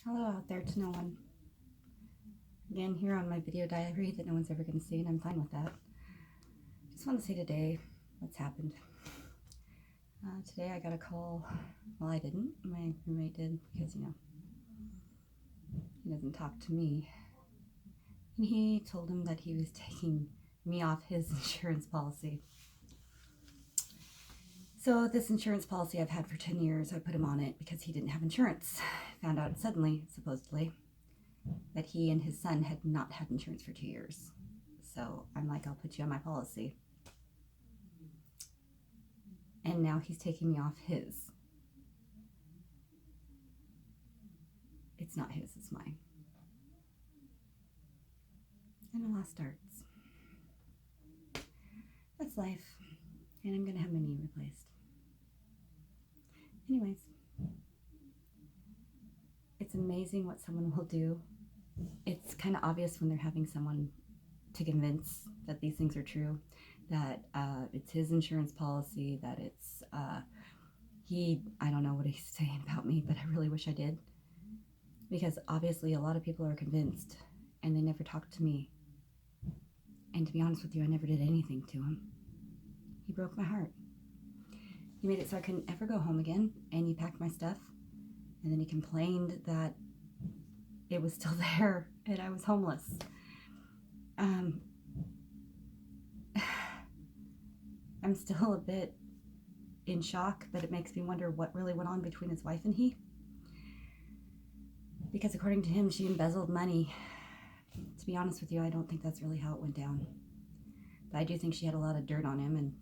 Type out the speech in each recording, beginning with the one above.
Hello out there to no one. Again, here on my video diary that no one's ever going to see, and I'm fine with that. Just want to say today what's happened. Today I got a call. Well, I didn't. My roommate did because, he doesn't talk to me. And he told him that he was taking me off his insurance policy. So this insurance policy I've had for 10 years, I put him on it because he didn't have insurance. Found out suddenly, supposedly, that he and his son had not had insurance for 2 years. So I'm like, I'll put you on my policy. And now he's taking me off his. It's not his, it's mine. And the loss starts. That's life. And I'm going to have my knee replaced. Anyways, it's amazing what someone will do. It's kind of obvious when they're having someone to convince that these things are true, that it's his insurance policy, that it's I don't know what he's saying about me, but I really wish I did, because obviously a lot of people are convinced and they never talk to me. And to be honest with you, I never did anything to him. He broke my heart. He made it so I couldn't ever go home again, and he packed my stuff, and then he complained that it was still there and I was homeless. I'm still a bit in shock, but it makes me wonder what really went on between his wife and he. Because according to him, she embezzled money. To be honest with you, I don't think that's really how it went down. But I do think she had a lot of dirt on him, and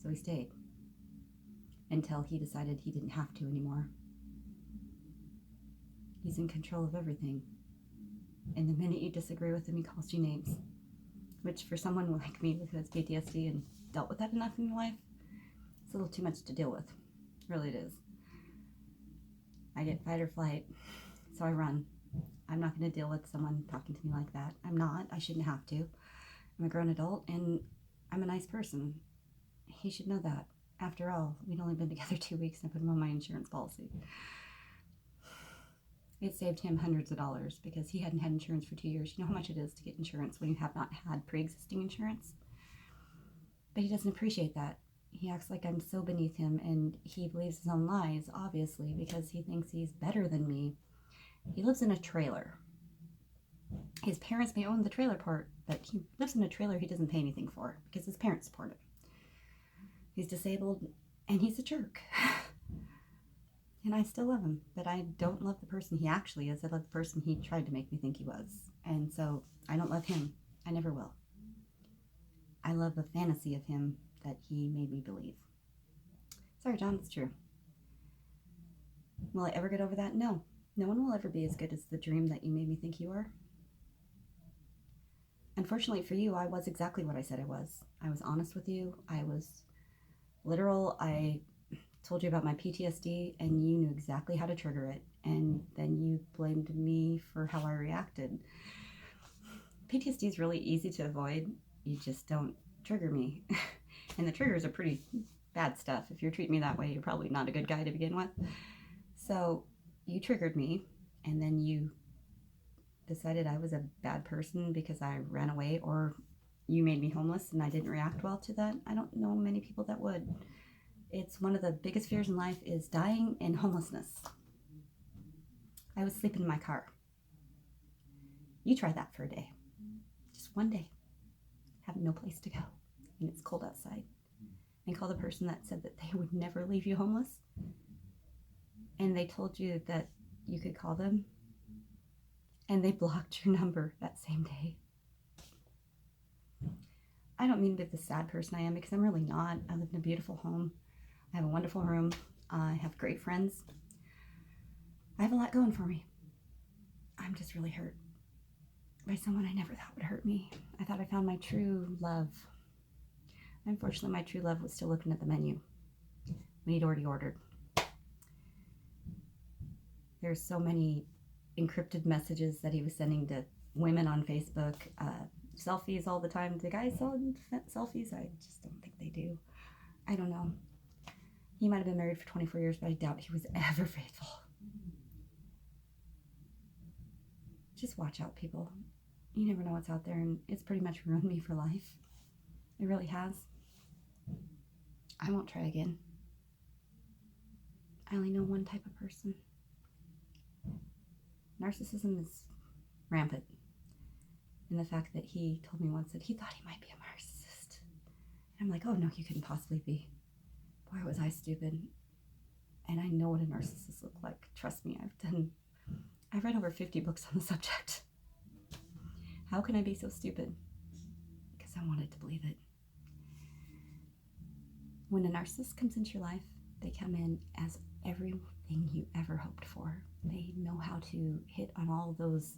so he stayed. Until he decided he didn't have to anymore. He's in control of everything. And the minute you disagree with him, he calls you names. Which for someone like me who has PTSD and dealt with that enough in life, it's a little too much to deal with. Really it is. I get fight or flight, so I run. I'm not going to deal with someone talking to me like that. I'm not. I shouldn't have to. I'm a grown adult, and I'm a nice person. He should know that. After all, we'd only been together 2 weeks, and I put him on my insurance policy. It saved him hundreds of dollars because he hadn't had insurance for 2 years. You know how much it is to get insurance when you have not had pre-existing insurance? But he doesn't appreciate that. He acts like I'm so beneath him, and he believes his own lies, obviously, because he thinks he's better than me. He lives in a trailer. His parents may own the trailer part, but he lives in a trailer he doesn't pay anything for because his parents support him. He's disabled, and he's a jerk. And I still love him, but I don't love the person he actually is. I love the person he tried to make me think he was. And so I don't love him. I never will. I love the fantasy of him that he made me believe. Sorry, John, it's true. Will I ever get over that? No. No one will ever be as good as the dream that you made me think you are. Unfortunately for you, I was exactly what I said I was. I was honest with you. I was literal. I told you about my PTSD, and you knew exactly how to trigger it, and then you blamed me for how I reacted. PTSD is really easy to avoid. You just don't trigger me. And the triggers are pretty bad stuff. If you're treating me that way, you're probably not a good guy to begin with. So you triggered me, and then you decided I was a bad person because I ran away, or you made me homeless and I didn't react well to that. I don't know many people that would. It's one of the biggest fears in life is dying and homelessness. I was sleeping in my car. You try that for a day. Just one day. Have no place to go. And it's cold outside. And call the person that said that they would never leave you homeless. And they told you that you could call them. And they blocked your number that same day. I don't mean to be the sad person I am, because I'm really not. I live in a beautiful home. I have a wonderful room. I have great friends. I have a lot going for me. I'm just really hurt by someone I never thought would hurt me. I thought I found my true love. Unfortunately, my true love was still looking at the menu when he'd already ordered. There's so many encrypted messages that he was sending to women on Facebook. Selfies all the time. Do guys sell selfies? I just don't think they do. I don't know. He might have been married for 24 years, but I doubt he was ever faithful. Just watch out, people. You never know what's out there, and it's pretty much ruined me for life. It really has. I won't try again. I only know one type of person. Narcissism is rampant. And the fact that he told me once that he thought he might be a narcissist. And I'm like, oh no, you couldn't possibly be. Boy, was I stupid. And I know what a narcissist looks like. Trust me, I've read over 50 books on the subject. How can I be so stupid? Because I wanted to believe it. When a narcissist comes into your life, they come in as everything you ever hoped for. They know how to hit on all those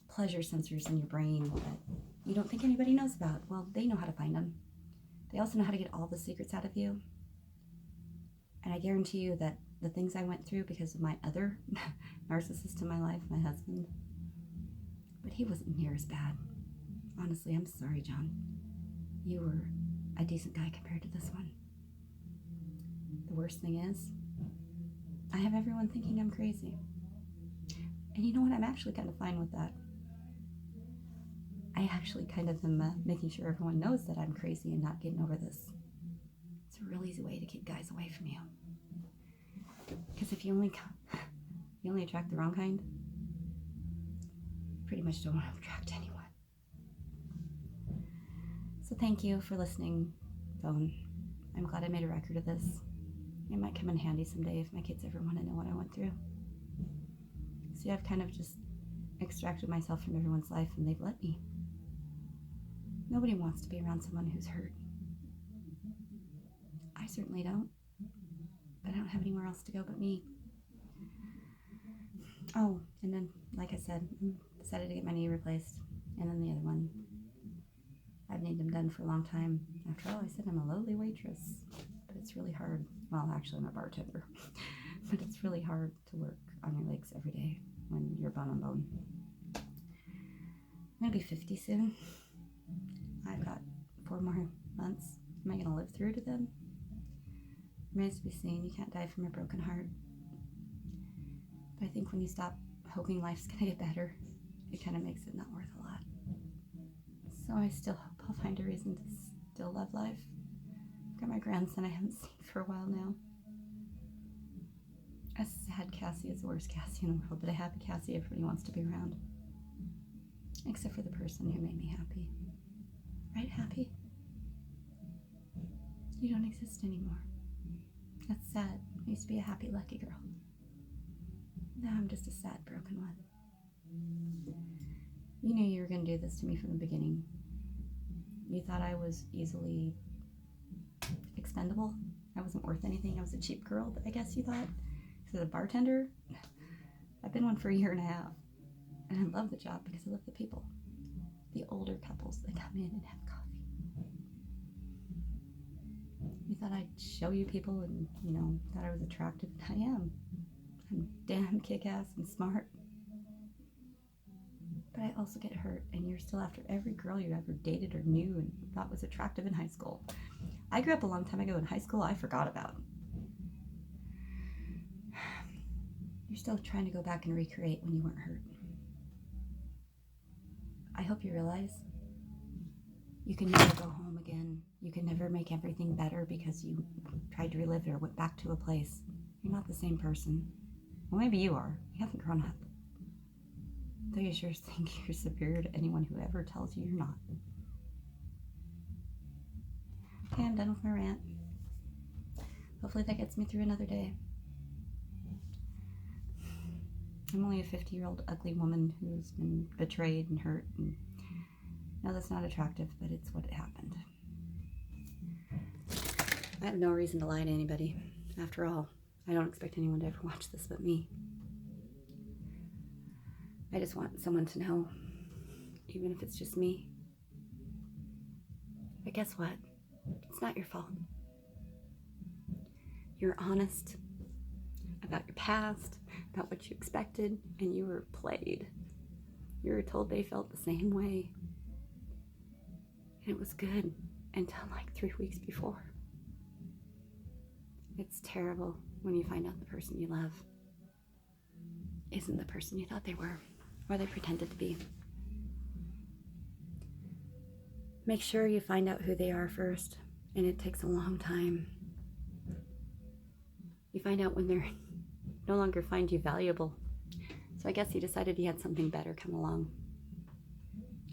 pleasure sensors in your brain that you don't think anybody knows about. Well, they know how to find them. They also know how to get all the secrets out of you. And I guarantee you that the things I went through because of my other narcissist in my life, my husband, but he wasn't near as bad. Honestly, I'm sorry, John. You were a decent guy compared to this one. The worst thing is, I have everyone thinking I'm crazy. And you know what? I'm actually kind of fine with that. I actually kind of am making sure everyone knows that I'm crazy and not getting over this. It's a real easy way to keep guys away from you. Because if you only attract the wrong kind, you pretty much don't want to attract anyone. So thank you for listening, phone. I'm glad I made a record of this. It might come in handy someday if my kids ever want to know what I went through. See, I've kind of just extracted myself from everyone's life, and they've let me. Nobody wants to be around someone who's hurt. I certainly don't. But I don't have anywhere else to go but me. Oh, and then, like I said, I decided to get my knee replaced. And then the other one. I've needed them done for a long time. After all, I said I'm a lowly waitress. But it's really hard. Well, actually, I'm a bartender. But it's really hard to work on your legs every day when you're bone on bone. I'm going to be 50 soon. I've got 4 more months. Am I going to live through to then? Remains to be seen. You can't die from a broken heart. But I think when you stop hoping life's going to get better, it kind of makes it not worth a lot. So I still hope I'll find a reason to still love life. I've got my grandson I haven't seen for a while now. A sad Cassie is the worst Cassie in the world, but a happy Cassie everybody wants to be around. Except for the person who made me happy. Right, happy? You don't exist anymore. That's sad. I used to be a happy, lucky girl. Now I'm just a sad, broken one. You knew you were going to do this to me from the beginning. You thought I was easily expendable. I wasn't worth anything. I was a cheap girl, I guess you thought. Because as a bartender, I've been one for a year and a half. And I love the job because I love the people. The older couples that come in and have coffee. You thought I'd show you people and, thought I was attractive. I am. I'm damn kick-ass and smart. But I also get hurt, and you're still after every girl you ever dated or knew and thought was attractive in high school. I grew up a long time ago in high school I forgot about. You're still trying to go back and recreate when you weren't hurt. I hope you realize you can never go home again. You can never make everything better because you tried to relive it or went back to a place. You're not the same person. Well, maybe you are. You haven't grown up. Though you sure think you're superior to anyone who ever tells you you're not. Okay, I'm done with my rant. Hopefully that gets me through another day. I'm only a 50-year-old ugly woman who's been betrayed and hurt. And no, that's not attractive, but it's what happened. I have no reason to lie to anybody. After all, I don't expect anyone to ever watch this but me. I just want someone to know, even if it's just me. But guess what? It's not your fault. You're honest about your past, about what you expected, and you were played. You were told they felt the same way. And it was good until like 3 weeks before. It's terrible when you find out the person you love isn't the person you thought they were. or they pretended to be. Make sure you find out who they are first, and it takes a long time. You find out when they're no longer find you valuable. So I guess he decided he had something better come along.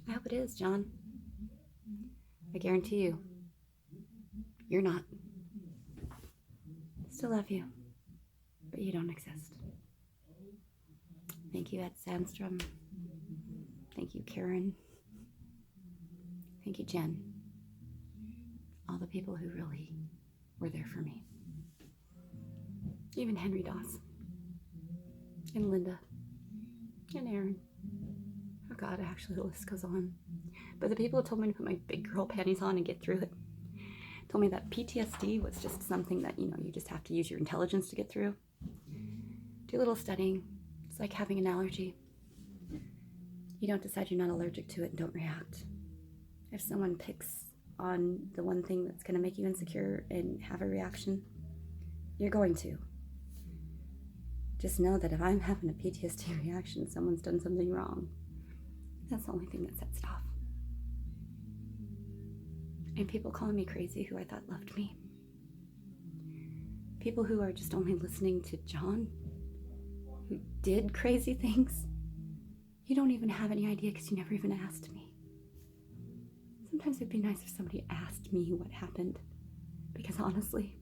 I hope it is, John. I guarantee you, you're not. Still love you, but you don't exist. Thank you, Ed Sandstrom. Thank you, Karen. Thank you, Jen. All the people who really were there for me. Even Henry Doss. And Linda. And Aaron. Oh God, actually the list goes on. But the people who told me to put my big girl panties on and get through it told me that PTSD was just something that, you just have to use your intelligence to get through. Do a little studying. It's like having an allergy. You don't decide you're not allergic to it and don't react. If someone picks on the one thing that's going to make you insecure and have a reaction, you're going to. Just know that if I'm having a PTSD reaction, someone's done something wrong. That's the only thing that sets it off. And people calling me crazy who I thought loved me. People who are just only listening to John, who did crazy things. You don't even have any idea because you never even asked me. Sometimes it'd be nice if somebody asked me what happened. Because honestly,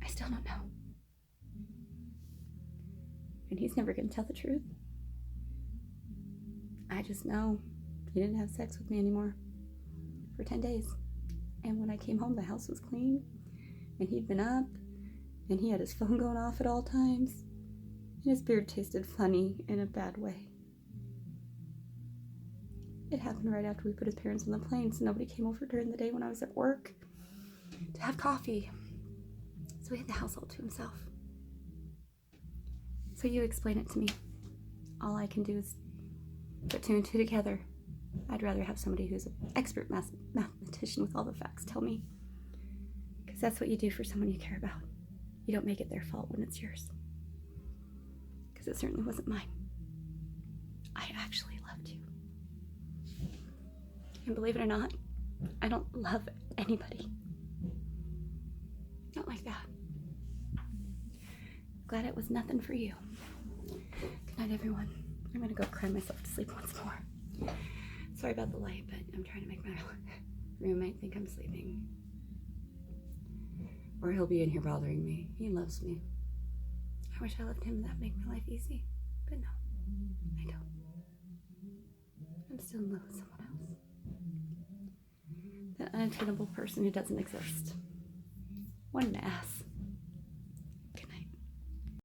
I still don't know. And he's never going to tell the truth. I just know he didn't have sex with me anymore for 10 days. And when I came home, the house was clean. And he'd been up. And he had his phone going off at all times. And his beard tasted funny in a bad way. It happened right after we put his parents on the plane, so nobody came over during the day when I was at work to have coffee. So he had the house all to himself. So you explain it to me. All I can do is put two and two together. I'd rather have somebody who's an expert mathematician with all the facts tell me. Because that's what you do for someone you care about. You don't make it their fault when it's yours. Because it certainly wasn't mine. I actually loved you. And believe it or not, I don't love anybody. Not like that. Glad it was nothing for you. Good night, everyone. I'm gonna go cry myself to sleep once more. Sorry about the light, but I'm trying to make my roommate think I'm sleeping. Or he'll be in here bothering me. He loves me. I wish I loved him. That'd make my life easy. But no, I don't. I'm still in love with someone else. That unattainable person who doesn't exist. What an ass.